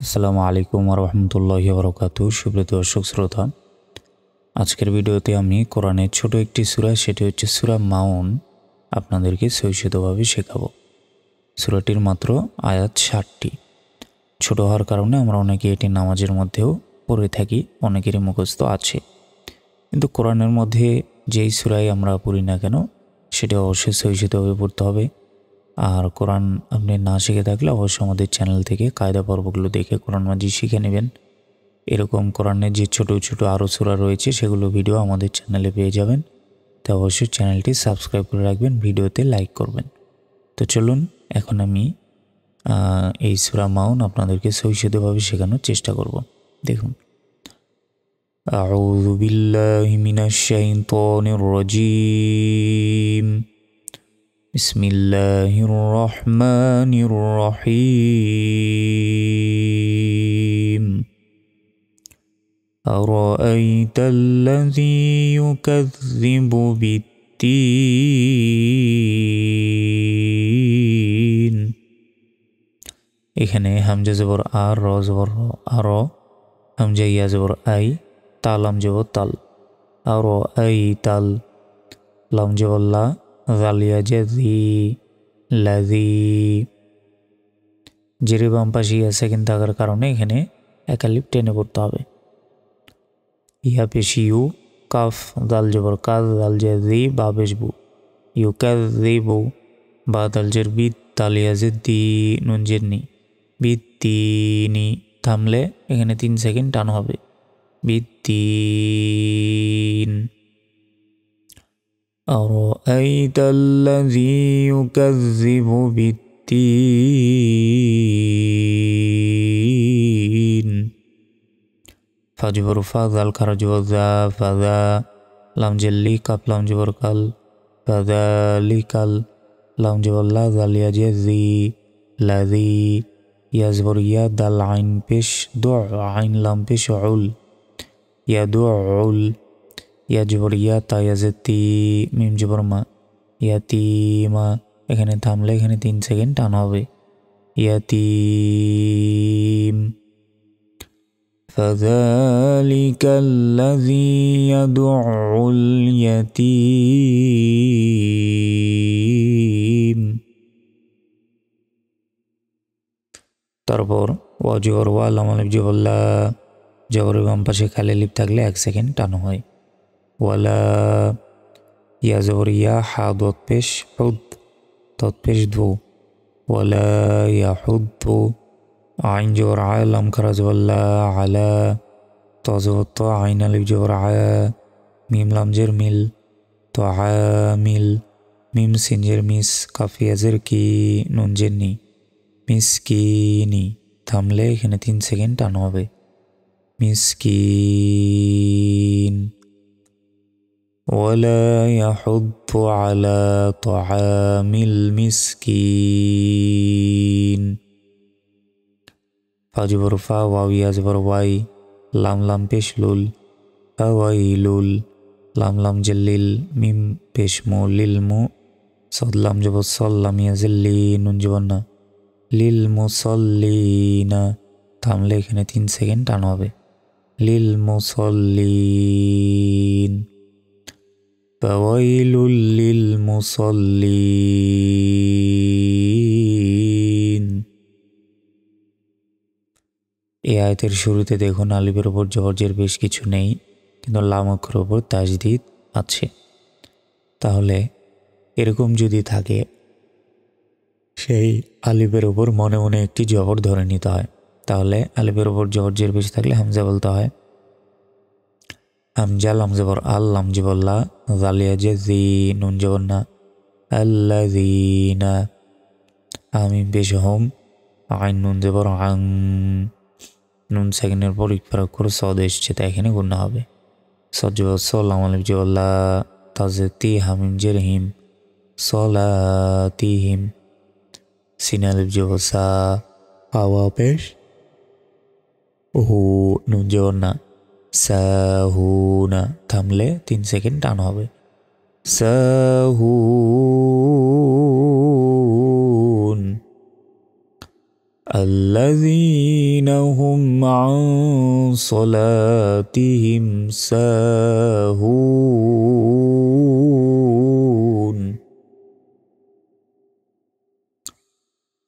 আসসালামু আলাইকুম ওয়া রাহমাতুল্লাহি ওয়া বারাকাতুহু। সুপ্রিয় দর্শক শ্রোতা, আজকের ভিডিওতে আমি কোরআনের ছোট একটি সূরা, সেটি হচ্ছে সূরা মাউন, আপনাদেরকে সহিষ্ণুভাবে শেখাবো। সূরাটির মাত্র আয়াত 60টি। ছোট হওয়ার কারণে আমরা অনেকে এটি নামাজের মধ্যেও পড়ে থাকি, অনেকেরই মুখস্থ আছে। কিন্তু কোরআনের মধ্যে যেই সূরাই আমরা পড়ি না কেন, সেটা অবশ্যই সহিষ্ণুভাবে পড়তে হবে। আর কোরআন আপনি না শিখে থাকলে অবশ্যই আমাদের চ্যানেল থেকে কায়দা পর্বগুলো দেখে কোরআন মাজিদ শিখে নেবেন। এরকম কোরআনের যে ছোট ছোট আরও সূরা রয়েছে, সেগুলো ভিডিও আমাদের চ্যানেলে পেয়ে যাবেন। তো অবশ্যই চ্যানেলটি সাবস্ক্রাইব করে রাখবেন, ভিডিওতে লাইক করবেন। তো চলুন এখন আমি এই সূরা মাউন আপনাদেরকে সহিষ্ণুভাবে শেখানোর চেষ্টা করব। দেখুন, আউযু বিল্লাহি মিনাশ শাইতানির রাজীম। বিসমিল্লাহির রহমানির রহিম। أرأيت الذي يكذب بالدين। এখানে হামজা জবর আর, র জবর র, আর, হামজা ইয়া জবর আই, তাল লাম জবর তাল, আর আই তাল, লাম জবর লা, জালিয়া জাজি, লাজি। জেরে বাম পাশে ইয়া সেকেন্ড থাকার কারণে এখানে একালিপ টেনে পড়তে হবে। ইয়া পেশ ইউ, কাফ দাল জবর কাজ, দাল জের বা পেশ বু, ইউ কাজ বু, বা দাল জের বিদ, তালিয়া জের দি, নুন জের নি, বিত্তিনি। থামলে এখানে 3 সেকেন্ড টান হবে, বিত্তিন। أرأيت الذي يكذب بالدين। ফাজবর ফা, জাল খারা জবর জা, ফাজা, লাম জেল্লি, কাপ লাম জবর কাল, ফাজালিকাল, লাম জবর লা, জালিয়া জেজি, লাজি, ইয়া জবর ইয়া, দাল আইন পেশ দু, আইন লাম পেশ উল, ইয়া দু উল, ইয়া জবর ইয়া, তা ইয়াজেতি, মিম জবর মা, ইয়াতিমা। এখানে থামলে এখানে 3 সেকেন্ড টান হবে, ইয়াতিম। فذلك الذي يدعو اليتيم। তারপর ওয়া জবর ওয়া, লাম আলিফ জবর লা, জবরের বাম পাশে খালি লিপ থাকলে 1 সেকেন্ড টানো হয়, ওয়ালা। ইয়া জবর ইয়া, হা দত পেশ হুদ, দত পেশ দু, ওয়ালা ইয়াহুদ্দু। আইন জবর আ, লাম খারা জবর লা, আলা, ত জবর ত, আইন আলিফ জবর আ, মিম লাম জের মিল, তো আমিল, মিম সিন জের মিস, কাফিয়া জের কি, নুন জের নি, মিসকিনি। থামলে এখানে 3 সেকেন্ড টানো হবে, মিসকিন। ولا يحض على طعام المسكين। ফাজবর ফা, ওয়াও ইয়া জবর ওয়াই, লাম লাম পেশ লুল, ফাওয়াইলুল, লাম লাম জেল্লিল, মিম পেশ মু, লিল মু, সদ লাম জবর সল, লাম ইয়া জেল্লি, নুন জবর না, লিল মুসল্লিনা। থামলে এখানে 3 সেকেন্ড টান হবে, লিল মুসল্লিন। ফাওয়াইলুল লিল মুসল্লিন। এই আয়াতের শুরুতে দেখুন আলিফের ওপর জবরের বেশ কিছু নেই, কিন্তু লাম অক্ষরের ওপর তাজদিদ আছে। তাহলে এরকম যদি থাকে, সেই আলিফের ওপর মনে মনে একটি জবর ধরে নিতে হয়। তাহলে আলিফের ওপর জবরের বেশি থাকলে হামজা বলতে হয়, হামজা, লাম জবর আল, লাম জবর লা, জালিয়া জেজি, নুন জবর না, আল্লাযীনা। আমিন পেশ হোম, আইন নুন জবর আং, নুন সেকেন্ডের পর ইকফার করে সদ এসছে, তাই এখানে গুণা হবে, সদ জবর সল, লাম আলিফ জবর লা, তাজতি, হামিম জের হিম, সলাতিহিম, সিন আলিফ জবর সা, হাওয়া পেশ হু, নুন জবর না, সাহুনা। থামলে 3 সেকেন্ড টান হবে, সাহুন। الذين هم عن صلاتهم ساهون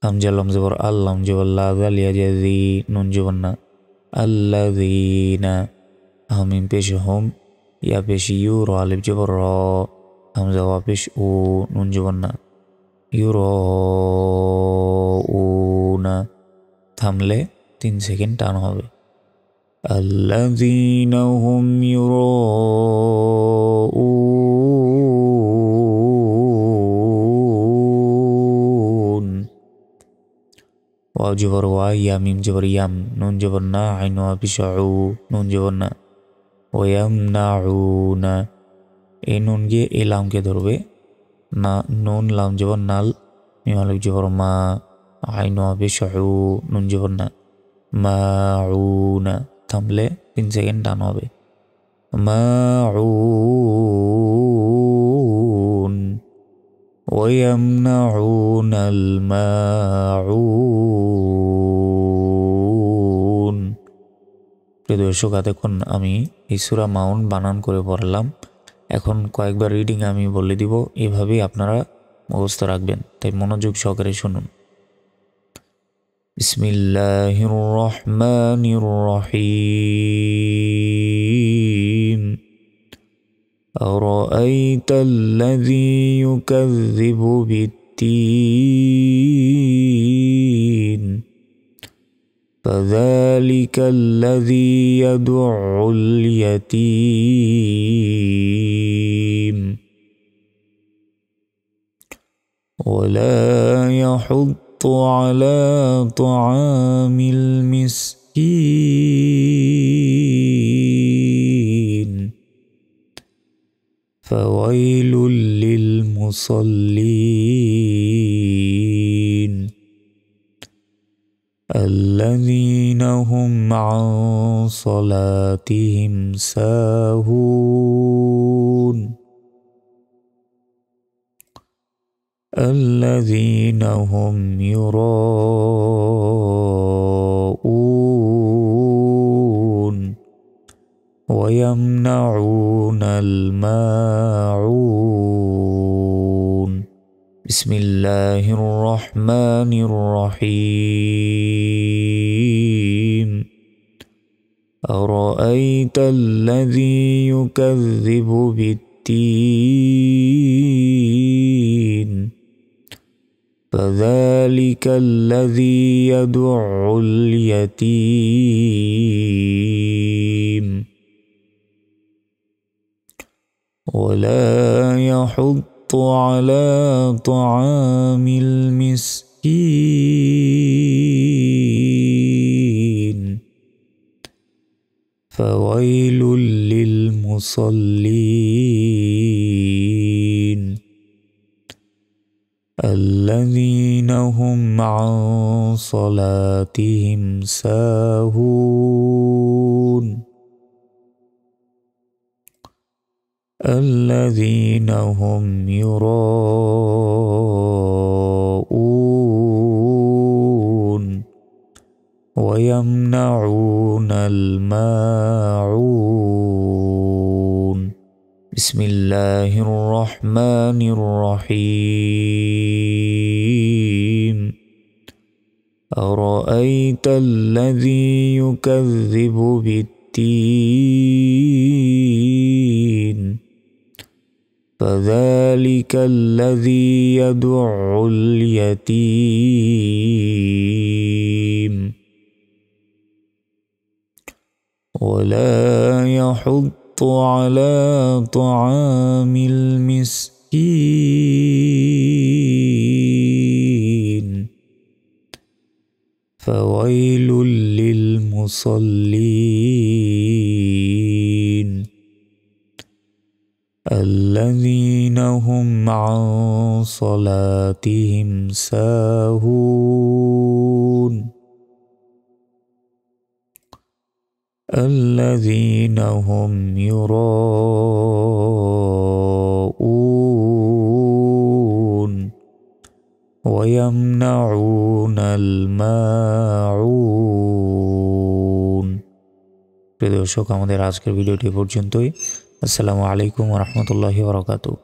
همزة لام زبر اللام جبر لا ذل يجزي نون جبرنا الذين همين پیش هم یا پیش یو رو الف جبر را همزة وا پیش او نون جبرنا يراؤون থামলে 3 সেকেন্ড টান হবে الذين هم يراؤون واو جبر وا يا ميم جبر يم نون جبر نا عين وا پیش عو نون جبر نا ويمنعون এই নুন গিয়ে এই লামকে ধরবে না নুন লাম জবর নাল মিম আলিফ জবর মা আইন পেশ উ নুন জবর না মাউনা থামলে 3 সেকেন্ড টান হবে মাউন ويمنعون الماعون প্রিয় দর্শক এতক্ষণ আমি এই সূরা মাউন বানান করে পড়লাম এখন কয়েকবার রিডিং আমি বলে দিব এভাবেই আপনারা মুখস্থ রাখবেন তাই মনোযোগ সহকারে শুনুন বিসমিল্লাহির রহমানির রহিম আরাআইতাল্লাযী ইউকাযযিবু বিত্তিন فذلك الذي يدع اليتيم ولا يحض على طعام المسكين فويل للمصلين الذين هم عن صلاتهم ساهون الذين هم يراءون ويمنعون الماعون بسم الله الرحمن الرحيم أرأيت الذي يكذب بالدين فذلك الذي يدع اليتيم ولا يحض على طعام المسكين فويل للمصلين الذين هم عن صلاتهم ساهون الذين هم يراءون ويمنعون الماعون بسم الله الرحمن الرحيم أرأيت الذي يكذب بالدين فذلك الذي يدع اليتيم ولا يحض على طعام المسكين فويل للمصلين الذين هم عن صلاتهم ساهون الذين هم يراءون ويمنعون الماعون। প্রিয় দর্শক, আমাদের আজকের ভিডিওটি পর্যন্তই। আসসালামু আলাইকুম ওয়া রাহমাতুল্লাহি ওয়া বারাকাতুহু।